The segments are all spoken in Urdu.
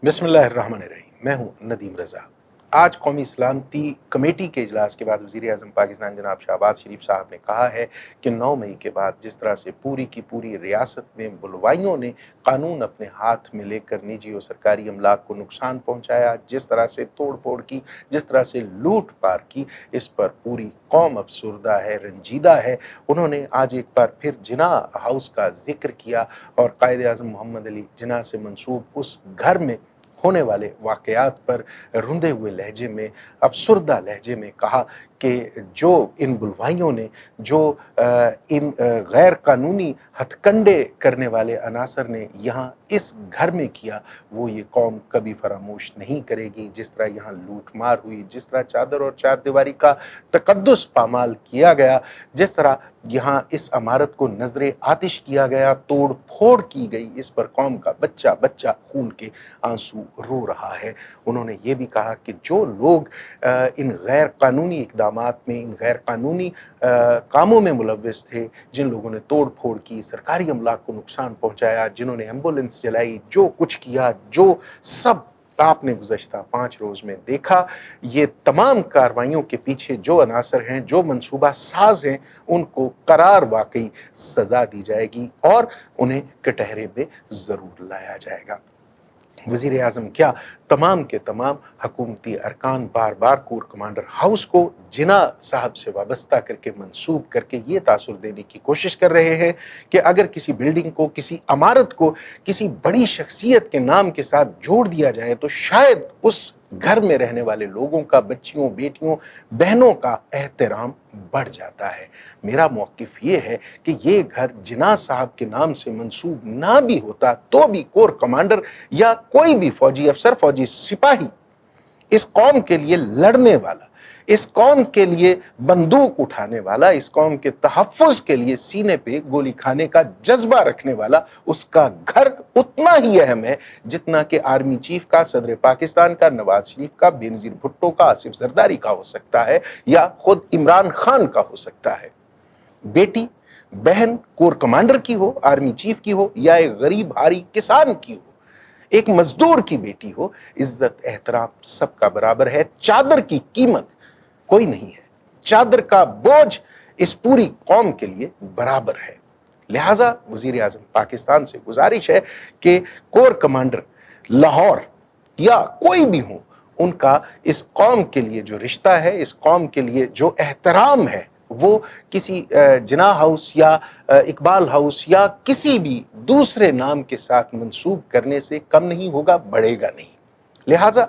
بسم اللہ الرحمن الرحیم۔ میں ہوں ندیم رضا۔ آج قومی سلامتی کمیٹی کے اجلاس کے بعد وزیر اعظم پاکستان جناب شہباز شریف صاحب نے کہا ہے کہ 9 مئی کے بعد جس طرح سے پوری کی پوری ریاست میں بلوائیوں نے قانون اپنے ہاتھ میں لے کر نجی اور سرکاری املاک کو نقصان پہنچایا، جس طرح سے توڑ پھوڑ کی، جس طرح سے لوٹ پار کی، اس پر پوری قوم افسردہ ہے، رنجیدہ ہے۔ انہوں نے آج ایک بار پھر جناح ہاؤس کا ذکر کیا اور قائد اعظم محمد علی جناح سے منسوب اس گھر میں ہونے والے واقعات پر رندے ہوئے لہجے میں، افسردہ لہجے میں کہا کہ جو ان بلوائیوں نے، جو ان غیر قانونی ہتھ کنڈے کرنے والے عناصر نے یہاں اس گھر میں کیا، وہ یہ قوم کبھی فراموش نہیں کرے گی۔ جس طرح یہاں لوٹ مار ہوئی، جس طرح چادر اور چار دیواری کا تقدس پامال کیا گیا، جس طرح یہاں اس عمارت کو نظر آتش کیا گیا، توڑ پھوڑ کی گئی، اس پر قوم کا بچہ بچہ خون کے آنسو رو رہا ہے۔ انہوں نے یہ بھی کہا کہ جو لوگ ان غیر قانونی اقدامات میں، ان غیر قانونی کاموں میں ملوث تھے، جن لوگوں نے توڑ پھوڑ کی، سرکاری املاک کو نقصان پہنچایا، جنہوں نے ایمبولینس جلائی، جو کچھ کیا، جو سب آپ نے گزشتہ 5 روز میں دیکھا، یہ تمام کارروائیوں کے پیچھے جو عناصر ہیں، جو منصوبہ ساز ہیں، ان کو قرار واقعی سزا دی جائے گی اور انہیں کٹہرے میں ضرور لایا جائے گا۔ وزیر اعظم کیا تمام کے تمام حکومتی ارکان بار بار کور کمانڈر ہاؤس کو جناح صاحب سے وابستہ کر کے، منسوب کر کے یہ تاثر دینے کی کوشش کر رہے ہیں کہ اگر کسی بلڈنگ کو، کسی عمارت کو کسی بڑی شخصیت کے نام کے ساتھ جوڑ دیا جائے تو شاید اس گھر میں رہنے والے لوگوں کا، بچیوں، بیٹیوں، بہنوں کا احترام بڑھ جاتا ہے۔ میرا موقف یہ ہے کہ یہ گھر جناح صاحب کے نام سے منسوب نہ بھی ہوتا تو بھی کور کمانڈر یا کوئی بھی فوجی افسر، فوجی سپاہی، اس قوم کے لیے لڑنے والا، اس قوم کے لیے بندوق اٹھانے والا، اس قوم کے تحفظ کے لیے سینے پہ گولی کھانے کا جذبہ رکھنے والا، اس کا گھر اتنا ہی اہم ہے جتنا کہ آرمی چیف کا، صدر پاکستان کا، نواز شریف کا، بینظیر بھٹو کا، آصف زرداری کا ہو سکتا ہے یا خود عمران خان کا ہو سکتا ہے۔ بیٹی، بہن کور کمانڈر کی ہو، آرمی چیف کی ہو، یا ایک غریب ہاری کسان کی ہو، ایک مزدور کی بیٹی ہو، عزت احترام سب کا برابر ہے۔ چادر کی قیمت کوئی نہیں ہے، چادر کا بوجھ اس پوری قوم کے لیے برابر ہے۔ لہٰذا وزیر اعظم پاکستان سے گزارش ہے کہ کور کمانڈر لاہور یا کوئی بھی ہوں، ان کا اس قوم کے لیے جو رشتہ ہے، اس قوم کے لیے جو احترام ہے، وہ کسی جناح ہاؤس یا اقبال ہاؤس یا کسی بھی دوسرے نام کے ساتھ منسوب کرنے سے کم نہیں ہوگا، بڑھے گا نہیں۔ لہٰذا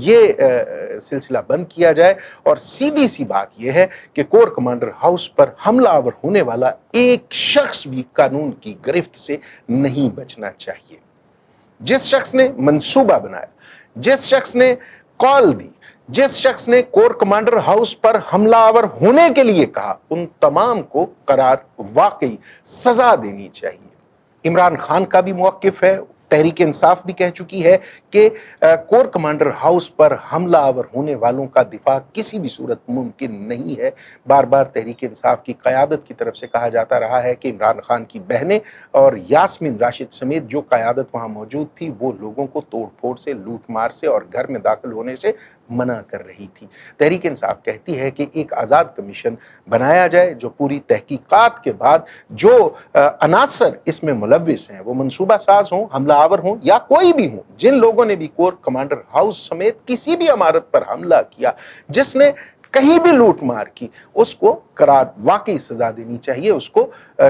یہ سلسلہ بند کیا جائے اور سیدھی سی بات یہ ہے کہ کور کمانڈر ہاؤس پر حملہ آور ہونے والا ایک شخص بھی قانون کی گرفت سے نہیں بچنا چاہیے۔ جس شخص نے منصوبہ بنایا، جس شخص نے کال دی، جس شخص نے کور کمانڈر ہاؤس پر حملہ آور ہونے کے لیے کہا، ان تمام کو قرار واقعی سزا دینی چاہیے۔ عمران خان کا بھی موقف ہے، تحریک انصاف بھی کہہ چکی ہے کہ کور کمانڈر ہاؤس پر حملہ آور ہونے والوں کا دفاع کسی بھی صورت ممکن نہیں ہے۔ بار بار تحریک انصاف کی قیادت کی طرف سے کہا جاتا رہا ہے کہ عمران خان کی بہنیں اور یاسمین راشد سمیت جو قیادت وہاں موجود تھی، وہ لوگوں کو توڑ پھوڑ سے، لوٹ مار سے اور گھر میں داخل ہونے سے منع کر رہی تھی۔ تحریک انصاف کہتی ہے کہ ایک آزاد کمیشن بنایا جائے جو پوری تحقیقات کے بعد جو عناصر اس میں ملوث ہیں، وہ منصوبہ ساز ہوں، حملہ آور ہوں یا کوئی بھی ہوں، جن لوگوں نے بھی کور کمانڈر ہاؤس سمیت کسی بھی عمارت پر حملہ کیا، جس نے کہیں بھی لوٹ مار کی، اس کو قرار واقعی سزا دینی چاہیے، اس کو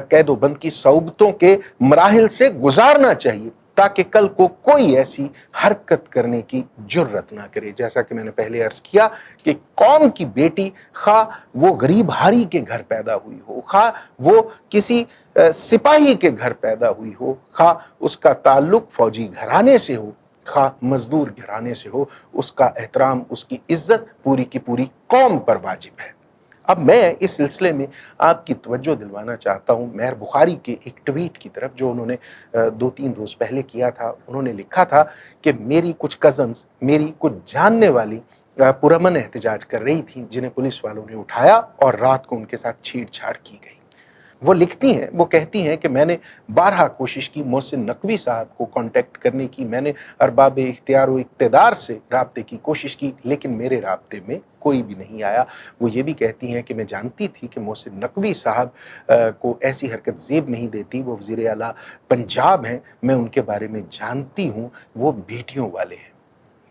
قید و بند کی صعوبتوں کے مراحل سے گزارنا چاہیے تاکہ کل کو کوئی ایسی حرکت کرنے کی جرت نہ کرے۔ جیسا کہ میں نے پہلے عرض کیا کہ قوم کی بیٹی، خواہ وہ غریب ہاری کے گھر پیدا ہوئی ہو، خواہ وہ کسی سپاہی کے گھر پیدا ہوئی ہو، خواہ اس کا تعلق فوجی گھرانے سے ہو، خواہ مزدور گھرانے سے ہو، اس کا احترام، اس کی عزت پوری کی پوری قوم پر واجب ہے۔ اب میں اس سلسلے میں آپ کی توجہ دلوانا چاہتا ہوں مہر بخاری کے ایک ٹویٹ کی طرف جو انہوں نے 2-3 روز پہلے کیا تھا۔ انہوں نے لکھا تھا کہ میری کچھ کزنز، میری کچھ جاننے والی پرامن احتجاج کر رہی تھیں، جنہیں پولیس والوں نے اٹھایا اور رات کو ان کے ساتھ چھیڑ چھاڑ کی گئی۔ وہ لکھتی ہیں، وہ کہتی ہیں کہ میں نے بارہا کوشش کی محسن نقوی صاحب کو کانٹیکٹ کرنے کی، میں نے ارباب اختیار و اقتدار سے رابطے کی کوشش کی، لیکن میرے رابطے میں کوئی بھی نہیں آیا۔ وہ یہ بھی کہتی ہیں کہ میں جانتی تھی کہ محسن نقوی صاحب کو ایسی حرکت زیب نہیں دیتی، وہ وزیر اعلیٰ پنجاب ہیں، میں ان کے بارے میں جانتی ہوں، وہ بیٹیوں والے ہیں۔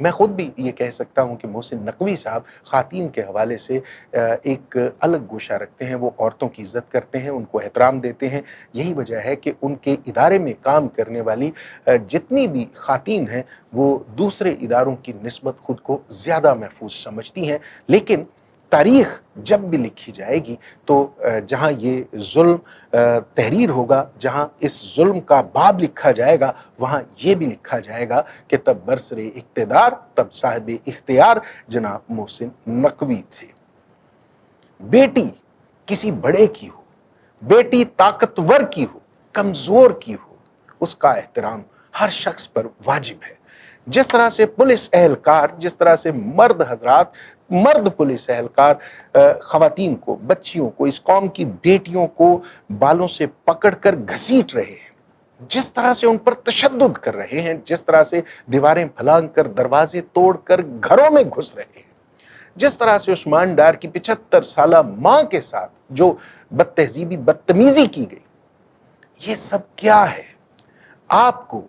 میں خود بھی یہ کہہ سکتا ہوں کہ محسن نقوی صاحب خواتین کے حوالے سے ایک الگ گوشہ رکھتے ہیں، وہ عورتوں کی عزت کرتے ہیں، ان کو احترام دیتے ہیں۔ یہی وجہ ہے کہ ان کے ادارے میں کام کرنے والی جتنی بھی خواتین ہیں وہ دوسرے اداروں کی نسبت خود کو زیادہ محفوظ سمجھتی ہیں۔ لیکن تاریخ جب بھی لکھی جائے گی تو جہاں یہ ظلم تحریر ہوگا، جہاں اس ظلم کا باب لکھا جائے گا، وہاں یہ بھی لکھا جائے گا کہ تب برسر اقتدار، تب صاحب اختیار جناب محسن نقوی تھے۔ بیٹی کسی بڑے کی ہو، بیٹی طاقتور کی ہو، کمزور کی ہو، اس کا احترام ہر شخص پر واجب ہے۔ جس طرح سے پولیس اہلکار، جس طرح سے مرد حضرات، مرد پولیس اہلکار خواتین کو، بچیوں کو، اس قوم کی بیٹیوں کو بالوں سے پکڑ کر گھسیٹ رہے ہیں، جس طرح سے ان پر تشدد کر رہے ہیں، جس طرح سے دیواریں پھلانگ کر، دروازے توڑ کر گھروں میں گھس رہے ہیں، جس طرح سے عثمان ڈار کی 75 سالہ ماں کے ساتھ جو بد تہذیبی بدتمیزی کی گئی، یہ سب کیا ہے؟ آپ کو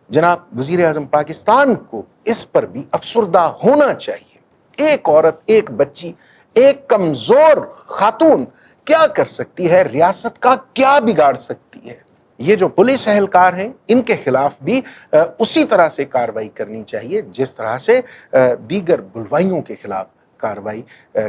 جناب وزیر اعظم پاکستان کو اس پر بھی افسردہ ہونا چاہیے۔ ایک عورت، ایک بچی، ایک کمزور خاتون کیا کر سکتی ہے؟ ریاست کا کیا بگاڑ سکتی ہے؟ یہ جو پولیس اہلکار ہیں، ان کے خلاف بھی اسی طرح سے کارروائی کرنی چاہیے جس طرح سے دیگر بلوائیوں کے خلاف کارروائی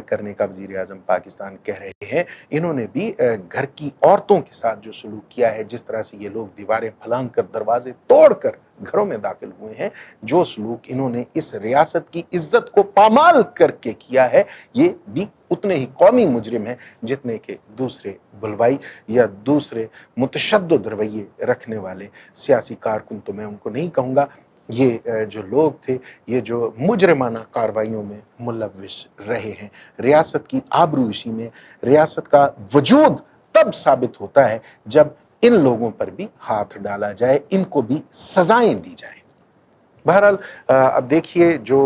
کرنے کا وزیر اعظم پاکستان کہہ رہے ہیں۔ انہوں نے بھی گھر کی عورتوں کے ساتھ جو سلوک کیا ہے، جس طرح سے یہ لوگ دیواریں پھلانگ کر، دروازے توڑ کر گھروں میں داخل ہوئے ہیں، جو سلوک انہوں نے اس ریاست کی عزت کو پامال کر کے کیا ہے، یہ بھی اتنے ہی قومی مجرم ہیں جتنے کہ دوسرے بلوائی یا دوسرے متشدد رویے رکھنے والے سیاسی کارکن۔ تو میں ان کو نہیں کہوں گا، یہ جو لوگ تھے، یہ جو مجرمانہ کارروائیوں میں ملوث رہے ہیں۔ ریاست کی آبرو اسی میں، ریاست کا وجود تب ثابت ہوتا ہے جب ان لوگوں پر بھی ہاتھ ڈالا جائے، ان کو بھی سزائیں دی جائیں۔ بہرحال اب دیکھیے جو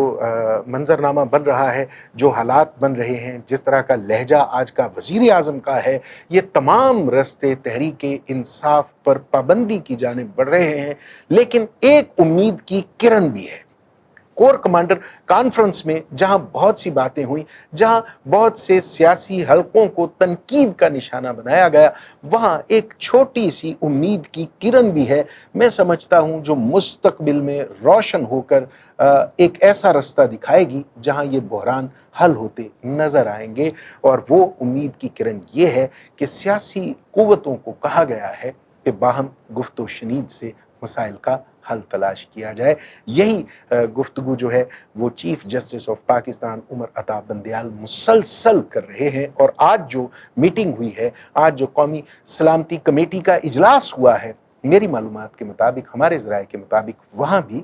منظرنامہ بن رہا ہے، جو حالات بن رہے ہیں، جس طرح کا لہجہ آج کا وزیر اعظم کا ہے، یہ تمام رستے تحریک انصاف پر پابندی کی جانب بڑھ رہے ہیں۔ لیکن ایک امید کی کرن بھی ہے۔ کور کمانڈر کانفرنس میں جہاں بہت سی باتیں ہوئیں، جہاں بہت سے سیاسی حلقوں کو تنقید کا نشانہ بنایا گیا، وہاں ایک چھوٹی سی امید کی کرن بھی ہے، میں سمجھتا ہوں، جو مستقبل میں روشن ہو کر ایک ایسا رستہ دکھائے گی جہاں یہ بحران حل ہوتے نظر آئیں گے۔ اور وہ امید کی کرن یہ ہے کہ سیاسی قوتوں کو کہا گیا ہے کہ باہم گفت و شنید سے مسائل کا حل تلاش کیا جائے۔ یہی گفتگو جو ہے وہ chief justice of Pakistan Umar Ata Bandial مسلسل کر رہے ہیں۔ اور آج جو میٹنگ ہوئی ہے، آج جو قومی سلامتی کمیٹی کا اجلاس ہوا ہے، میری معلومات کے مطابق، ہمارے ذرائع کے مطابق، وہاں بھی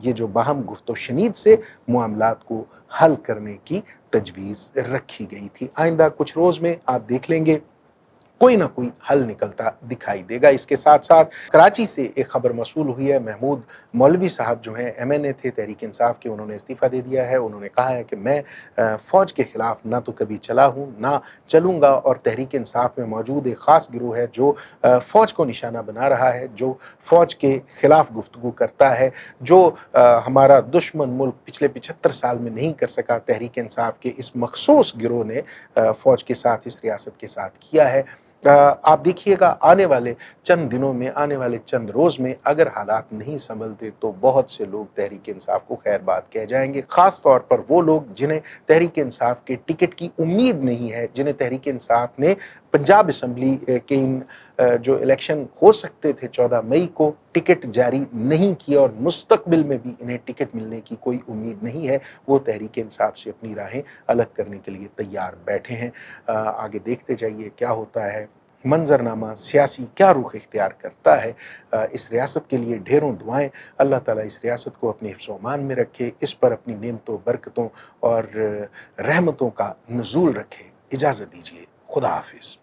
یہ جو باہم گفت و شنید سے معاملات کو حل کرنے کی تجویز رکھی گئی تھی۔ آئندہ کچھ روز میں آپ دیکھ لیں گے کوئی نہ کوئی حل نکلتا دکھائی دے گا۔ اس کے ساتھ ساتھ کراچی سے ایک خبر موصول ہوئی ہے، محمود مولوی صاحب جو ہیں MNA تھے تحریک انصاف کے، انہوں نے استعفیٰ دے دیا ہے۔ انہوں نے کہا ہے کہ میں فوج کے خلاف نہ تو کبھی چلا ہوں، نہ چلوں گا، اور تحریک انصاف میں موجود ایک خاص گروہ ہے جو فوج کو نشانہ بنا رہا ہے، جو فوج کے خلاف گفتگو کرتا ہے، جو ہمارا دشمن ملک پچھلے 75 سال میں نہیں کر سکا، تحریک انصاف کے اس مخصوص گروہ نے فوج کے ساتھ، اس ریاست کے ساتھ کیا ہے۔ آپ دیکھیے گا آنے والے چند دنوں میں، آنے والے چند روز میں اگر حالات نہیں سنبھلتے تو بہت سے لوگ تحریک انصاف کو خیر بات کہہ جائیں گے، خاص طور پر وہ لوگ جنہیں تحریک انصاف کے ٹکٹ کی امید نہیں ہے، جنہیں تحریک انصاف نے پنجاب اسمبلی کے ان جو الیکشن ہو سکتے تھے 14 مئی کو، ٹکٹ جاری نہیں کیا، اور مستقبل میں بھی انہیں ٹکٹ ملنے کی کوئی امید نہیں ہے۔ وہ تحریک انصاف سے اپنی راہیں الگ کرنے کے لیے تیار بیٹھے ہیں۔ آگے دیکھتے جائیے کیا ہوتا ہے، منظرنامہ سیاسی کیا رخ اختیار کرتا ہے۔ اس ریاست کے لیے ڈھیروں دعائیں، اللہ تعالیٰ اس ریاست کو اپنے حفظ و امان میں رکھے، اس پر اپنی نعمتوں، برکتوں اور رحمتوں کا نزول رکھے۔ اجازت دیجیے، خدا حافظ۔